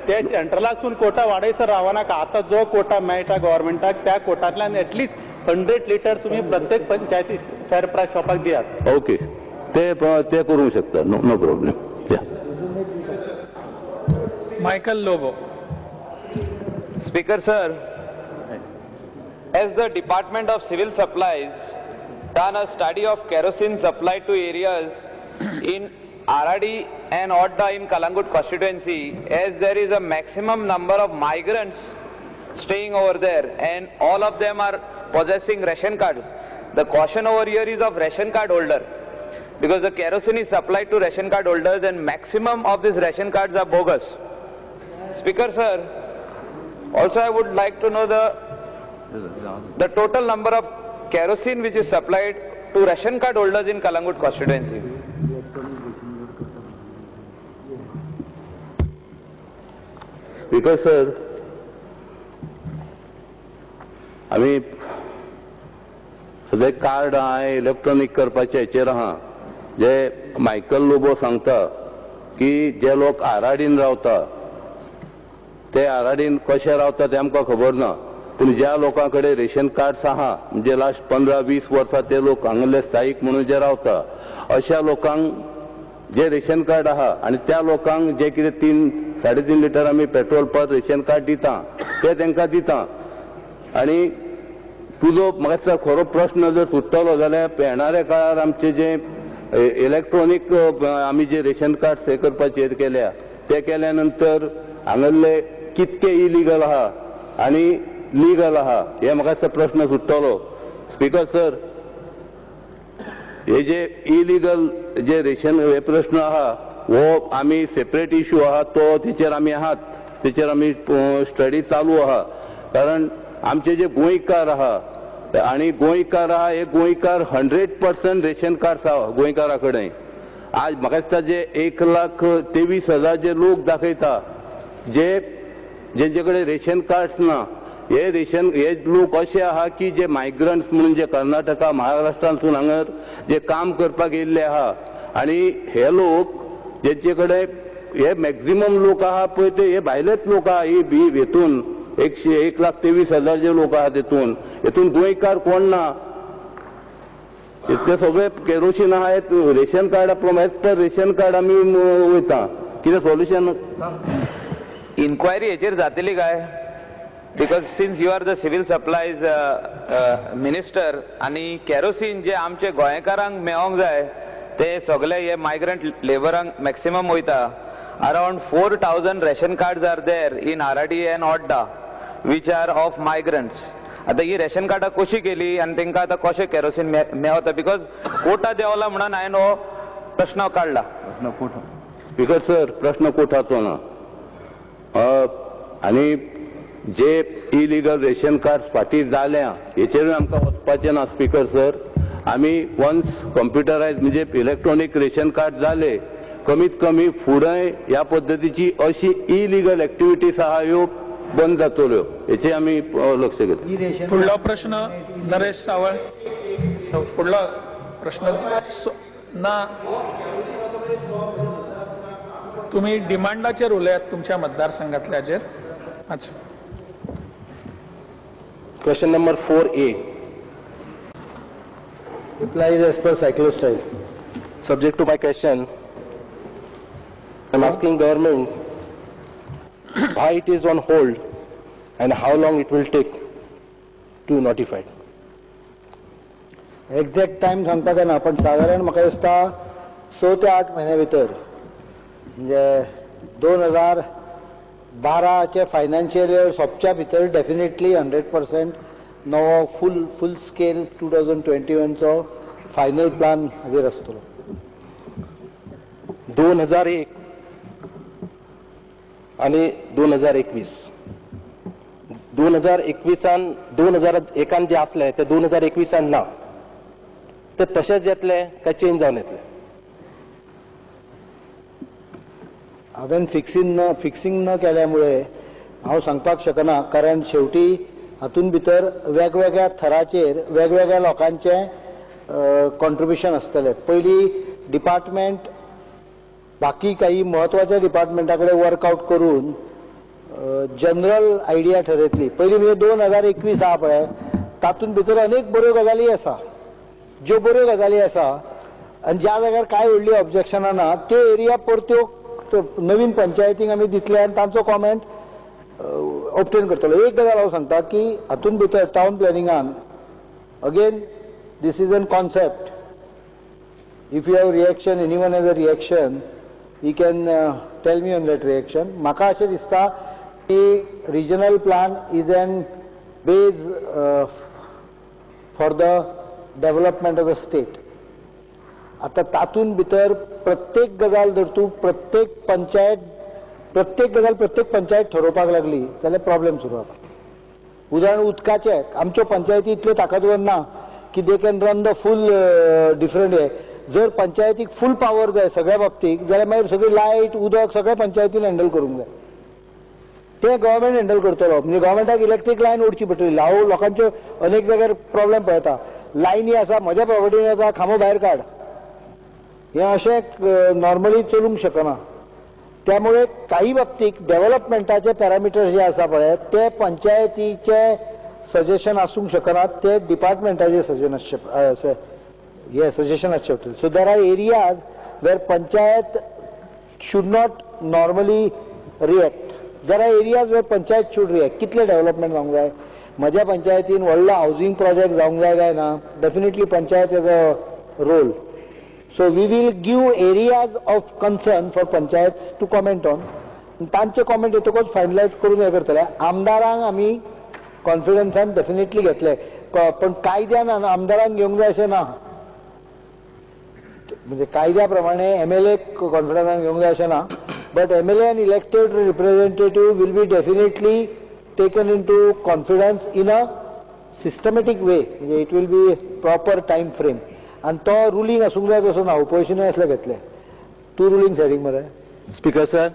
ते सेंट्रलासून कोटा वाडयसर रावनाका. आता जो कोटा मेळटा गव्हर्नमेंटाक त्या कोटांतल्यान एटलीस्ट 100 लिटर तुम्ही प्रत्येक पंचायती फेर प्रायस शॉपाक दियात. ओके, ते करूंक शकता. No problem. Michael Lobo. Speaker sir, as the Department of Civil Supplies done a study of kerosene supply to areas in Aradi and Odda in Kalangut constituency, as there is a maximum number of migrants staying over there and all of them are possessing ration cards. The caution over here is of ration card holder, because the kerosene is supplied to ration card holders and maximum of these ration cards are bogus. Speaker sir, also I would like to know the total number of kerosene which is supplied to ration card holders in Kalangut constituency. Because sir, आम्ही सगळे card हांवें electronic करपाचे हेचेर आहा. जे Michael Lobo सांगता की जे लोक आराडीन रावता ते आराडीन कशे रावता ते आमकां खबर ना, पूण ज्या लोकां कडेन रेशन कार्ड्स आहा म्हणजे लास्ट 15-20 वर्सां ते लोक हांगले स्थायीक म्हणून जे रावता अशा लोकांक जे रेशन कार्ड आहा आनी त्या लोकांक जे कितें 3-3.5 लिटर आमी पेट्रोल पर रेशन कार्ड दिता ते तांकां दिता. आनी तुजो म्हाका दिसता खरो प्रश्न जर सुट्टलो जाल्यार येणाऱ्या काळार आमचे जे इलेक्ट्रॉनिक आमी जे रेशन कार्ड हे करपाचे केल्या ते केल्या नंतर हांगले कितके इलिगल आहा आनी लीगल आहा हे म्हाका दिसता प्रश्न सुट्टलो. स्पीकर सर, हे जे इलिगल जे रेशन हे प्रश्न आहा हो आमी सेपरेट इश्यू आहा, तो तेचेर आमी आहात, तेचेर आमी स्टडी चालू आहा. कारण आमचे जे गोंयकार आहा आनी गोंयकार आहा हे गोंयकार 100% रेशन कार्ड्स आहा गोंयकारा कडेन. आज म्हाका दिसता जे 1,23,000 जे लोक दाखयता जेंचे कडेन रेशन कार्ड्स ना, हे लोक असे आहा की जे मायग्रंट्स म्हणून जे कर्नाटका महाराष्ट्रांतून हांगा जे काम करपाक येयल्ले आहा. आनी हे लोक जेंचे कडेन हे मॅक्झिमम लोक आहा पळय ते हे भायलेच लोक आहा. ही हेतून 1,23,000 जे लोक आहा हेतून गोंयकार कोण ना. ते सगळे केरोसीन आहा रेशन कार्डा प्रमाणे तर रेशन कार्ड आमी वयता. कितें सोल्युशन इन्क्वायरी हेचेर जातली काय? Because since you are the civil supplies minister आनी केरोसीन जे आमचे गोंयकारांक मेळोंक जाय ते सगळे हे मायग्रंट लेबरांक मॅक्सिमम वयता. Around 4,000 ration cards are there in Aradi and Odda which are of migrants. आता ही रेशन कार्डां कशी केली आनी तांकां आतां कशें केरोसीन मेळता? बिकॉज कोटा देंवला म्हणून हांवें हो प्रश्न काडला. स्पीकर सर, प्रश्न कोटाचो ना. आनी जे इलिगल रेशन कार्ड फाटीं जाल्या हेचेर आमकां वचपाचें ना. स्पीकर सर, आमी वन्स कंप्युटरायज म्हणजे इलेक्ट्रॉनिक रेशन कार्ड जाले कमीत कमी फुडें ह्या पद्दतीची अशी इलिगल एक्टिविटीज आहा ह्यो बंद जातल्यो हेचे आमी लक्ष घेतले. पुढला प्रश्न नरेश सावळ. पुढला प्रश्न ना तुम्ही डिमांडाचेर उलयात तुमच्या मतदारसंघातल्याचेर. अच्छा. Question number 4A. Replies as per cyclo style. Subject to my question, I am asking government why it is on hold and how long it will take to notify. Exact time सांगता काय ना, पण साधारण म्हाका दिसता 6 ते 8 महिन्या भितर म्हणजे 2012चे फायनान्शियल इयर सोंपच्या भितर डेफिनेटली 100% नवो फुल स्केल 2021चो फायनल प्लान हाजेर आसतलो. 2001 आणि 2021. 2001 जे असले ते 2021 ना, ते तसेच येतले काय चेंज जावन येतले? हांवें फिक्सिंग न केल्यामुळे हांव सांगपाक शकना, कारण शेवटी हातून भितर वेगवेगळ्या थराचेर वेगवेगळ्या लोकांचे कॉन्ट्रिब्युशन आसतले. पयली डिपार्टमेंट बाकी काही महत्वाच्या डिपार्टमेंटा कडेन वर्कआउट करून जनरल आयडिया ठरयतली. पयली म्हणजे 2021 आहा पळय, तातूंत भितर अनेक बऱ्यो गजाली आसा, ज्यो बऱ्यो गजाली आसा आनी ज्या जाग्यार कांय व्हडली ऑब्जेक्शनां ना त्यो एरिया परत्यो नवीन पंचायतींक आमी दितले आनी तांचो कॉमेंट ऑब्टेन करतलो. एक गजाल हांव सांगता की हातूंत भितर टावन प्लॅनिंगान again this is an concept. If you have reaction, anyone has a reaction, he can tell me on that reaction. म्हाका अशें दिसता की regional plan is an base for the development of the state. आता तातूंत भितर प्रत्येक गजाल जर तूं प्रत्येक पंचायत ठरोवपाक लागली जाल्यार प्रॉब्लेम सुरू जाता. उदाहरण उदकाचें, आमच्यो पंचायती इतल्यो ताकदवर ना की they can run the fool different हे. जर पंचायतीक फूल पावर जाय सगळ्या बाबतीक जाल्यार मागीर सगळी लायट उदक सगळ्या पंचायतीन हँडल करूंक जाय. ते गव्हर्मेंट हँडल करतलो. म्हणजे गव्हर्मेंटाक इलेक्ट्रीक लायन ओडची पडटली. हांव लोकांच्यो अनेक जाग्यार प्रॉब्लेम पळयता, लायनी आसा, म्हज्या प्रॉपर्टीन आसा, खांबो भायर काड, हें अशें नॉर्मली चलूंक शकना. त्यामुळे काही बाबतीक डेव्हलपमेंटाचे पॅरामिटर्स जे आसा पळय ते पंचायतीचे सजेशन आसूंक शकना, ते डिपार्टमेंटाचे सजेशन आसचें पडटलें. So there are areas where panchayat should not normally react. There are areas where panchayat should react. कितले डेव्हलपमेंट जावंक जाय, म्हज्या पंचायतीन व्हडलो हावसिंग प्रोजेक्ट जावंक जाय काय ना, definitely panchayat has a role. So we will give areas of concern for panchayats to comment on. तांचे कॉमेंट येतकच फायनलायज करून हे करतले. आमदारांक आमी कॉन्फिडन्सान डेफिनेटली घेतले, पण कायद्यान आमदारांक घेवंक जाय अशें ना. म्हणजे कायद्या प्रमाणे MLA कॉन्फिडन्सान घेवंक जाय अशें ना, but MLA and elected representative will be definitely taken into confidence in a systematic way. म्हणजे it will be proper time frame. आणि तो रुलींग आसूंक जाय तसो ना, ऑपोजिशनूय असले घेतले. तूं रुलींग सेटींग मरे. स्पीकर सर,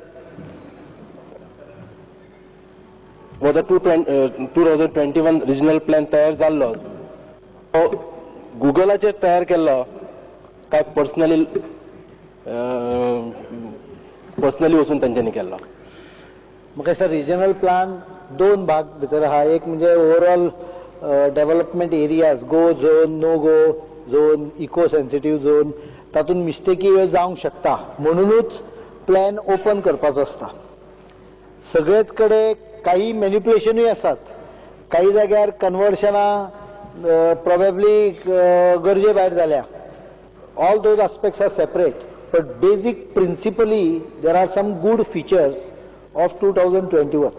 वो द 2021 रिजनल प्लॅन तयार जाल्लो तो गुगलाचेर तयार केल्लो काय पर्सनली वचून तांच्यांनी केल्लो? म्हाका दिसता रिजनल प्लान दोन भाग भितर आहा. एक म्हणजे ओवरऑल डेव्हलपमेंट एरियाज, गो झोन, नो गो झोन, इको सेन्सिटिव्ह झोन, तातूंत मिस्टेकी जावंक शकता म्हणूनच प्लॅन ओपन करपाचो आसता. सगळेच कडेन काही मॅनिप्युलेशनूय आसात, काही जाग्यार कन्वर्शनां प्रोबेबली गरजे भायर जाल्या. All those aspects are separate, but basic principally there are some good features of 2021.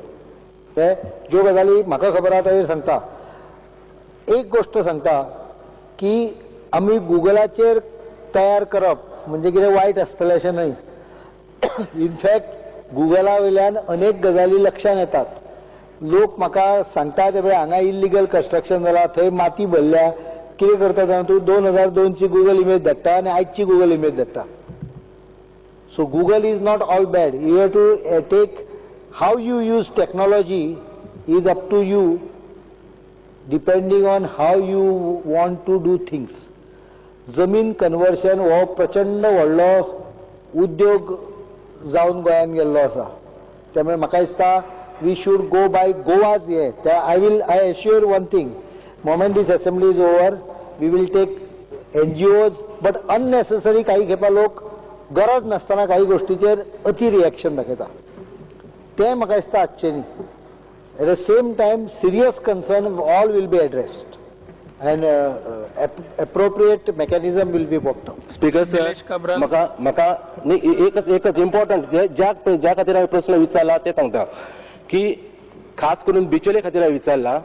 ज्यो गजाली म्हाका खबर आहा ताचेर सांगता. एक गोष्ट सांगता की आमी गुगलाचेर तयार करप म्हणजे कितें वायट आसतलें अशें न्हय. इनफॅक्ट गुगला वयल्यान अनेक गजाली लक्षांत येतात. लोक म्हाका सांगता ते हांगा इल्लिगल कन्स्ट्रक्शन जालां, थंय माती भरल्या, कितें करता जाणा तूं 2002 ची गुगल इमेज धाडटा आनी आयची गुगल इमेज धाडटा. So Google is not all bad. You have to take how you use technology is up to you, depending on how you want to do things. जमीन कन्वर्शन हो प्रचंड व्हडलो उद्योग जावन गोंयांत गेल्लो आसा. त्यामुळे म्हाका दिसता वी शूड गो बाय गोवाज हे. I assure one thing, moment this assembly is over we will take NGOs, but unnecessary काही खेपा लोक गरज नासतना काही गोष्टीचेर अति रिएक्शन दाखयता. ते म्हाका दिसता आसचें न्ही. At the same time serious concern all will be addressed and appropriate mechanism will be worked out. Speaker sir, म्हाका एकच इम्पॉर्टंट ज्या खातीर हांवें प्रश्न विचारला ते सांगता की खास करून बिचोले खातीर हांवें विचारला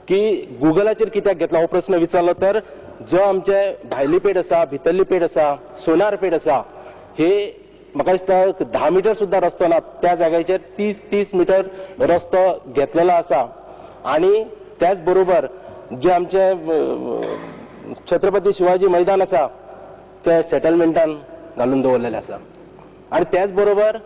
की गुगलाचेर कित्याक घेतला हो प्रश्न विचारलो तर जो आमचे भायली पेट आसा, भितरली पेट आसा, सोनार पेट आसा, हे म्हाका दिसता 10 मीटर सुद्दां रस्तो ना, त्या जाग्याचेर 30 मीटर रस्तो घेतलेलो आसा. आणि त्याच बरोबर जे आमचे छत्रपती शिवाजी मैदान आसा ते सेटलमेंटान घालून दवरलेले आसा. आणि त्याच बरोबर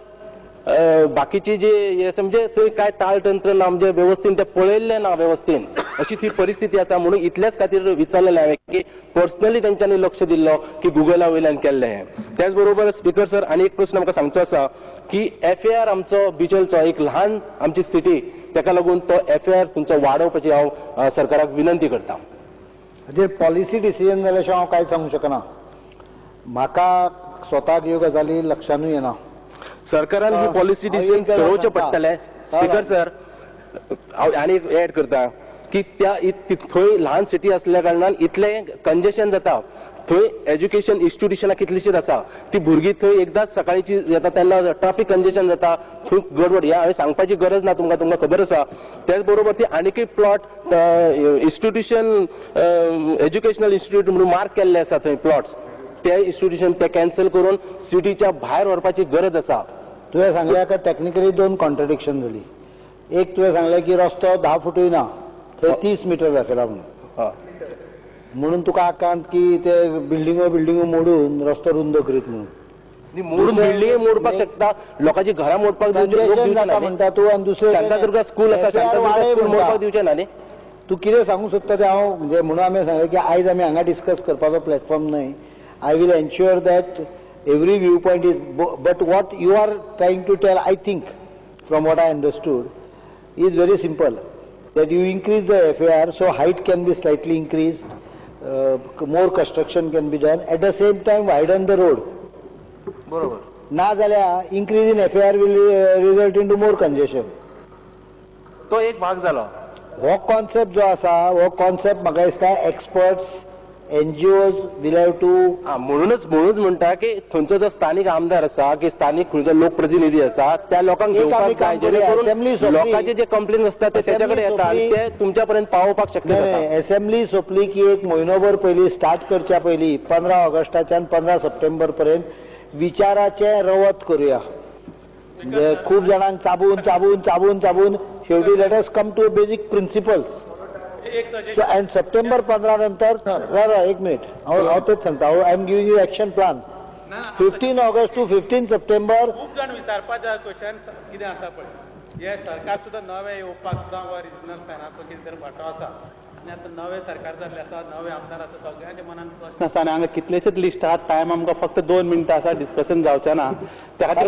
बाकीची जे म्हणजे थंय काय ताळतंत्र ना, म्हणजे व्यवस्थेन ते पळयल्ले ना व्यवस्थेन, अशी ती परिस्थिती आसा. म्हणून इतल्याच खातीर विचारलेले हांवें की पर्सनली तांच्यांनी लक्ष दिल्लो की गुगला वयल्यान केल्ले. त्याच बरोबर स्पीकर सर, आनी एक प्रश्न म्हाका सांगचो आसा की FAR आमचो बिचोलचो एक ल्हान आमची सिटी ताका लागून तो FAR तुमचो वाडोवपाची हांव सरकाराक विनंती करता. हाजेर पॉलिसी डिसिजन जाल्यार हांव कांय सांगूंक शकना. म्हाका स्वताक ह्यो गजाली लक्षानूय येना. सरकारान ही पॉलिसी डिसिजन ठरोवचें पडटलें. स्पीकर सर हांव आनी एक एड करता की त्या थंय ल्हान सिटी आसल्या कारणान इतलें कंजेशन जाता. थंय एज्युकेशन इन्स्टिट्यूशनां कितलींशींच आसा. ती भुरगीं थंय एकदांच सकाळींची येता तेन्ना ट्राफीक कंजेशन जाता. थंय गडबड ह्या हांवें सांगपाची गरज ना तुमकां खबर आसा. त्याच बरोबर ती आनीकय प्लॉट इन्स्टिट्यूशन एज्युकेशनल इन्स्टिट्यूट म्हणून मार्क केल्ले आसा थंय प्लॉट्स. ते इन्स्टिट्यूशन ते कॅन्सल करून सिटीच्या भायर व्हरपाची गरज आसा. तुवें सांगलें की टॅक्निकली 2 कॉन्ट्रडिक्शन जाली. एक तुवें सांगलें की रस्तो 10 फुटूय ना थंय 30 मीटर दाखयला म्हणून तुका आकांत की ते बिल्डिंगो मोडून रस्तो रुंद करीत म्हणून. मोडून बिल्डिंग मोडपाक शकता, लोकांची घरां मोडपाक म्हणटा तूं. आनी दुसरें शांतादुर्गा स्कूल आसा, शांतादुर्गा स्कूल मोडपाक दिवचें ना न्ही. तूं कितें सांगूंक सोदता तें हांव म्हणजे म्हणून आमी सांगलें की आयज आमी हांगा डिस्कस करपाचो प्लॅटफॉर्म न्हय. I will ensure that every view point is but what you are trying to tell I think from what I understood is very simple, that you increase the FAR so height can be slightly increased, more construction can be done, at the same time widen the road. बरोबर. ना जाल्यार increase in FAR will result into more congestion. तो एक भाग जालो. हो concept जो आसा हो कॉन्सेप्ट म्हाका दिसता experts NGOs will have to. म्हणूनच म्हणटा की थंयचो जो स्थानिक आमदार आसा की स्थानिक खंयचो लोकप्रतिनिधी आसा त्या लोकांक घेवपाक जाय जेणे करून लोकांचे जे कंप्लेन आसता ते तेच्या कडेन येता आनी ते तुमच्या पर्यंत पावोवपाक शक्य जाता. असेंब्ली सोंपली की एक म्हयनोभर पयलीं स्टार्ट करच्या पयलीं 15 ऑगस्टाच्यान 15 सप्टेंबर पर्यंत विचाराचें रवत करुया. म्हणजे खूब जाणांक चाबून शेवटी let us come to basic principles. and September 15 नंतर एक मिनिट हांव तेच सांगता. I am giving you action plan 15 August to 15 September. खूब जाण विचारपाचे क्वेश्चन कितें आसा पळय हे सरकार सुद्दां नवें येवपाक सुद्दां वा रिजनल प्लॅनाचो कितें तरी फाटो आसा आनी आतां नवें सरकार जाल्लें आसा नवे आमदार आसा सगळ्यांच्या मनान प्रश्न आसा आनी हांगा कितलेशेच लिस्ट आहात. टायम आमकां फक्त 2 मिनटां आसा डिस्कशन जावचें ना. त्या खातीर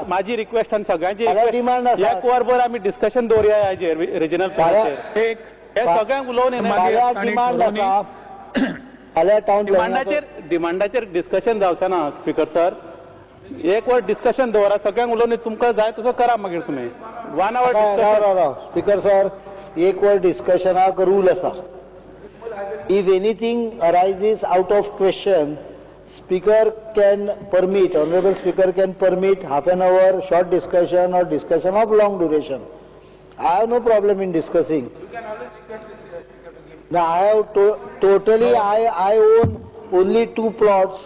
म्हाजी रिक्वेस्ट आनी सगळ्यांची डिमांड आसा एक वरभर आमी डिस्कशन दवरया हाजेर रिजनल प्लॅनाचेर. हे सगळ्यांक उलोवन डिमांडाचेर डिस्कशन जावचें ना. स्पीकर सर एक वर डिस्कशन दवरा सगळ्यांक उलोवन तुमकां जाय तसो करा मागीर तुमी 1 आवर. स्पीकर सर एक वर डिस्कशनाक रूल आसा. If anything arises out of question speaker can permit honourable speaker can permit half an hour short discussion or discussion of long duration. I have no problem in discussing. You can always request the speaker to give. No, I have totally. I own only 2 plots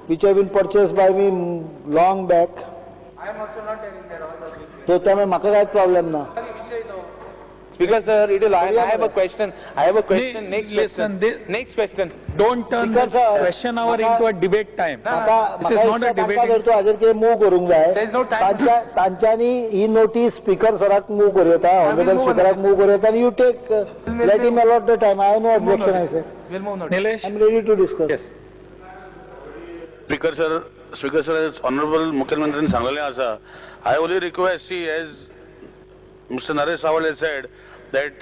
which have been purchased by me long back. I am also not telling that. So त्यामुळे म्हाका काय problem ना. Speaker sir, I have a question. Next question. Don't turn the question hour into a debate time. This is not a debate. हाजेर कितें move करूंक जाय. तांच्यांनी ही नोटीस स्पीकर सराक मूव करूं येता. ऑनरेबल स्पीकराक मूव करूं येता. You take let him allot the time. I know objection. I say Nilesh, I am ready to discuss. Yes. Speaker sir, honorable मुख्यमंत्र्यांनी सांगलेलें आसा. I only request, see, as Mr. Naresh Sawal has said, that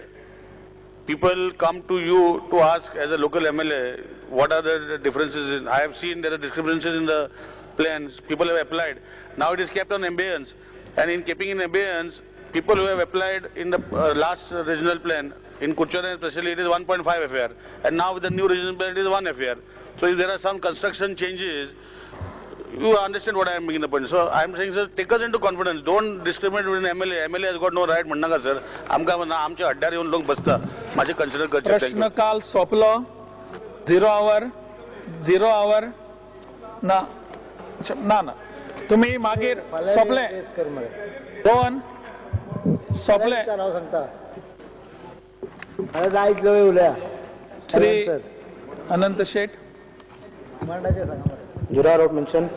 people come to you to ask as a local MLA what are the differences. I have seen there are discrepancies in the plans. People have applied. Now it is kept on abeyance. And in keeping in abeyance, people who have applied in the last regional plan, in Kuchera especially, it is 1.5 FAR. And now with the new regional plan, it is 1 FAR. So if there are some construction changes, you understand what I am making the point. So I am saying, sir, take us into confidence. Don't discriminate with an MLA. MLA has got no right म्हणू नका sir. आमच्या अड्ड्यार येऊन लोक बसता. माझे consider करचे. प्रश्न काल सोंपलो. 0 hour ना तुम्ही मागीर सोंपले 2 सोंपले. सांगता जायत लय उलया. श्री अनंत शेठ Jura Road mentioned.